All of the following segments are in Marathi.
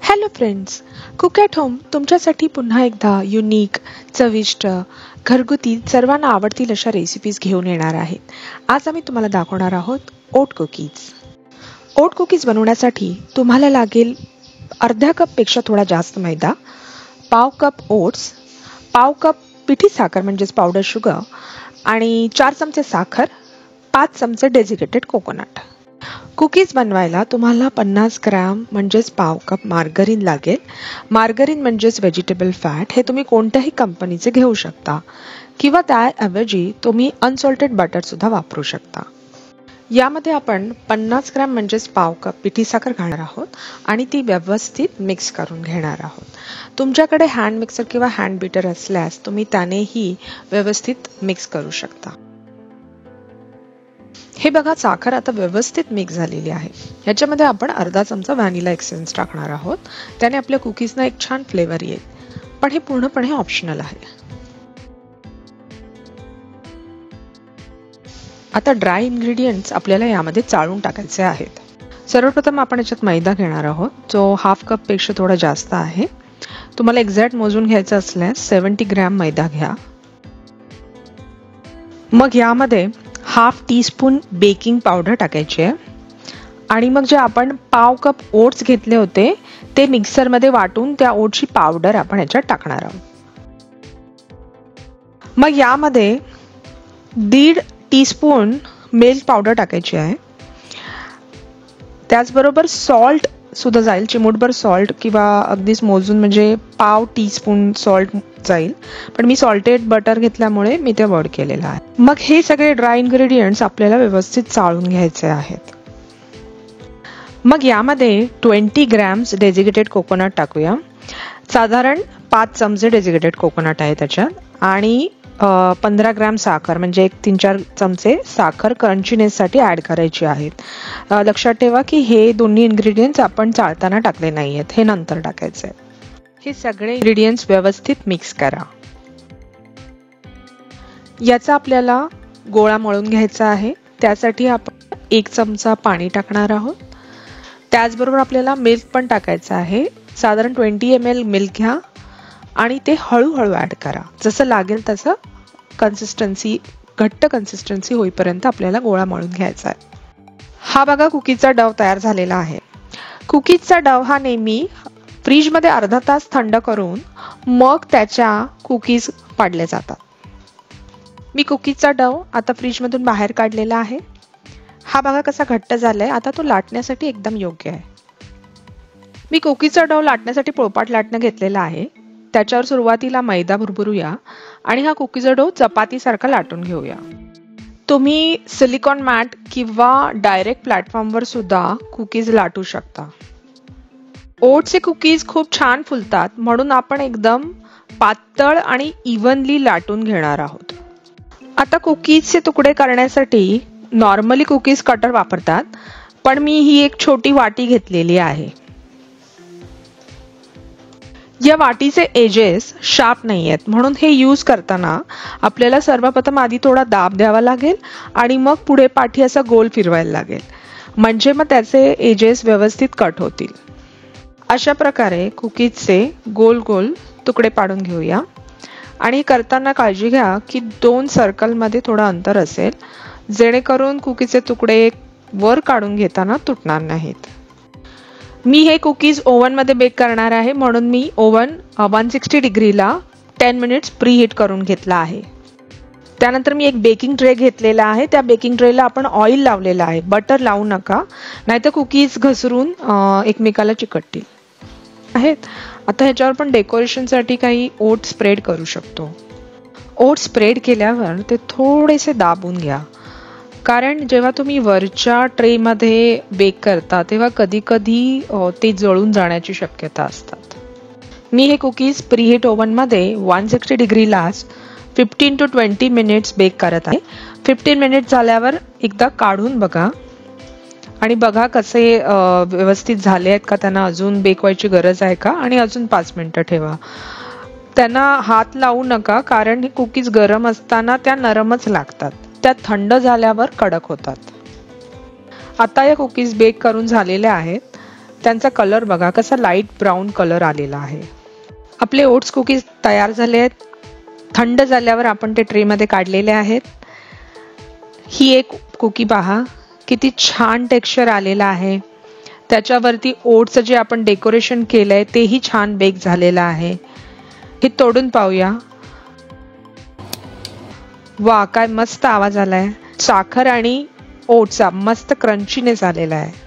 Hello friends, cook at home तुमच्यासाठी पुन्हा एकदा युनिक, चविष्ट, घरगुती सर्वांना आवडतील अशा रेसिपीज घेऊन येणार आहेत. आज आम्ही तुम्हाला दाखवणार आहोत ओट कुकीज. ओट कुकीज बनवण्यासाठी तुम्हाला लागेल अर्ध्या कपपेक्षा थोडा जास्त मैदा, पाव कप ओट्स, पाव कप पिठी साखर म्हणजेच पावडर शुगर आणि 4 चमचे साखर, 5 चमचे डेझिकेटेड कोकोनट. कुकीज बनवायला तुम्हाला 50 ग्रॅम म्हणजेच पाव कप मार्गरीन लागेल. मार्गरीन म्हणजेच व्हेजिटेबल फॅट. हे तुम्ही कोणत्याही कंपनीचे घेऊ शकता किंवा त्याऐवजी तुम्ही अनसॉल्टेड बटर सुद्धा वापरू शकता. यामध्ये आपण 50 ग्रॅम म्हणजेच पाव कप पिठी साखर घालणार आहोत आणि ती व्यवस्थित मिक्स करून घेणार आहोत. तुमच्याकडे हँड मिक्सर किंवा हँड बीटर असल्यास तुम्ही त्यानेही व्यवस्थित मिक्स करू शकता. हे बघा, साखर आता व्यवस्थित मिक्स झालेली आहे. याच्यामध्ये आपण अर्धा चमचा व्हॅनिला एसेन्स टाकणार आहोत. त्याने आपल्या कुकीजना एक छान फ्लेवर येईल, पण हे पूर्णपणे ऑप्शनल आहे. आता ड्राय इन्ग्रेडियंट्स आपल्याला यामध्ये चाळून टाकायचे आहेत. सर्वप्रथम आपण याच्यात मैदा घेणार आहोत, जो हाफ कप पेक्षा थोडा जास्त आहे. तुम्हाला एक्झॅक्ट मोजून घ्यायचं असल्यास 70 ग्रॅम मैदा घ्या. मग यामध्ये हाफ टीस्पून बेकिंग पावडर टाकायची आहे आणि मग जे आपण पाव कप ओट्स घेतले होते ते मिक्सरमध्ये वाटून त्या ओट्सची पावडर आपण याच्यात टाकणार आहोत. मग यामध्ये 1.5 टीस्पून मिल्क पावडर टाकायची आहे. त्याचबरोबर सॉल्ट सुद्धा जाईल, चिमूटभर सॉल्ट किंवा अगदीच मोजून म्हणजे पाव टीस्पून सॉल्ट जाईल, पण मी सॉल्टेड बटर घेतल्यामुळे मी ते ॲड केलेलं आहे. मग हे सगळे ड्राय इन्ग्रेडियंट्स आपल्याला व्यवस्थित चाळून घ्यायचे आहेत. मग यामध्ये 20 ग्रॅम्स डेझिकेटेड कोकोनट टाकूया. साधारण 5 चमचे डेझिकेटेड कोकोनट आहे त्याच्यात आणि 15 ग्रॅम साखर म्हणजे 3-4 चमचे साखर क्रंचीनेससाठी ॲड करायची आहेत. लक्षात ठेवा की हे दोन्ही इन्ग्रेडियंट्स आपण चाळताना टाकले नाही आहेत, हे नंतर टाकायचे. हे सगळे इन्ग्रेडियंट्स व्यवस्थित मिक्स करा. याचा आपल्याला गोळा मळून घ्यायचा आहे. त्यासाठी आपण 1 चमचा पाणी टाकणार आहोत. त्याचबरोबर आपल्याला मिल्क पण टाकायचं आहे. साधारण 20 ml मिल्क घ्या आणि ते हळूहळू ॲड करा. जसं लागेल तसं कन्सिस्टन्सी, घट्ट कन्सिस्टन्सी होईपर्यंत आपल्याला गोळा मळून घ्यायचा आहे. हा बघा, कुकीजचा डव तयार झालेला आहे. कुकीजचा डव हा नेहमी फ्रीजमध्ये अर्धा तास थंड करून मग त्याच्या कुकीज पाडले जातात. मी कुकीजचा डव आता फ्रीजमधून बाहेर काढलेला आहे. हा बघा कसा घट्ट झालाय. आता तो लाटण्यासाठी एकदम योग्य आहे. मी कुकीजचा डव लाटण्यासाठी पोळपाट लाटणं घेतलेला आहे. त्याच्यावर सुरुवातीला मैदा भुरभुरूया आणि हा कुकीजचा डो चपातीसारखा लाटून घेऊया. तुम्ही सिलिकॉन मॅट किंवा डायरेक्ट प्लॅटफॉर्मवर सुद्धा कुकीज लाटू शकता. ओट्सचे कुकीज खूप छान फुलतात म्हणून आपण एकदम पातळ आणि इव्हनली लाटून घेणार आहोत. आता कुकीजचे तुकडे करण्यासाठी नॉर्मली कुकीज कटर वापरतात, पण मी ही एक छोटी वाटी घेतलेली आहे. या वाटीचे एजेस शार्प नाही आहेत, म्हणून हे यूज करताना आपल्याला सर्वप्रथम आधी थोडा दाब द्यावा लागेल आणि मग पुढे पाठी असा गोल फिरवायला लागेल, म्हणजे मग त्याचे एजेस व्यवस्थित कट होतील. अशा प्रकारे कुकीजचे गोल गोल तुकडे पाडून घेऊया आणि करताना काळजी घ्या की 2 सर्कलमध्ये थोडं अंतर असेल, जेणेकरून कुकीजचे तुकडे वर काढून घेताना तुटणार नाहीत. मी हे कुकीज ओव्हनमध्ये बेक करणार आहे, म्हणून मी ओव्हन 160 डिग्रीला 10 मिनिट्स प्रीहीट करून घेतला आहे. त्यानंतर मी एक बेकिंग ट्रे घेतलेला आहे. त्या बेकिंग ट्रेला आपण ऑइल लावलेलं आहे. बटर लावू नका, नाहीतर कुकीज घसरून एकमेकाला चिकटतील आहेत. आता ह्याच्यावर पण डेकोरेशनसाठी काही ओट स्प्रेड करू शकतो. ओट स्प्रेड केल्यावर ते थोडेसे दाबून घ्या, कारण जेव्हा तुम्ही वरच्या ट्रेमध्ये बेक करता तेव्हा कधी कधी ते जळून जाण्याची शक्यता असतात. मी हे कुकीज प्रीहीट ओव्हनमध्ये 160 डिग्रीला 15 to 20 मिनिट्स बेक करत आहे. 15 मिनिट्स झाल्यावर एकदा काढून बघा आणि बघा कसे व्यवस्थित झाले आहेत का, त्यांना अजून बेक व्हायची गरज आहे का, आणि अजून 5 मिनिटं ठेवा. त्यांना हात लावू नका, कारण हे कुकीज गरम असताना त्या नरमच लागतात, त्या थंड झाल्यावर कडक होतात. आता या कुकीज बेक करून झालेल्या आहेत. त्यांचा कलर बघा कसा लाईट ब्राऊन कलर आलेला आहे. आपले ओट्स कुकीज तयार झाले आहेत. थंड झाल्यावर आपण ते ट्रेमध्ये काढलेले आहेत. ही एक कुकी पहा किती छान टेक्स्चर आलेला आहे. त्याच्यावरती ओट्सचं जे आपण डेकोरेशन केलंय तेही छान बेक झालेलं आहे. हे तोडून पाहूया. वा, काय मस्त आवाज आलाय. साखर आणि ओट्सचा मस्त क्रंचीनेस आलेला आहे.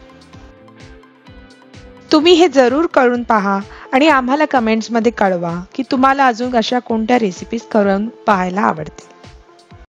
तुम्ही हे जरूर करून पहा आणि आम्हाला कमेंट्समध्ये कळवा की तुम्हाला अजून अशा कोणत्या रेसिपीज करून पाहायला आवडतील.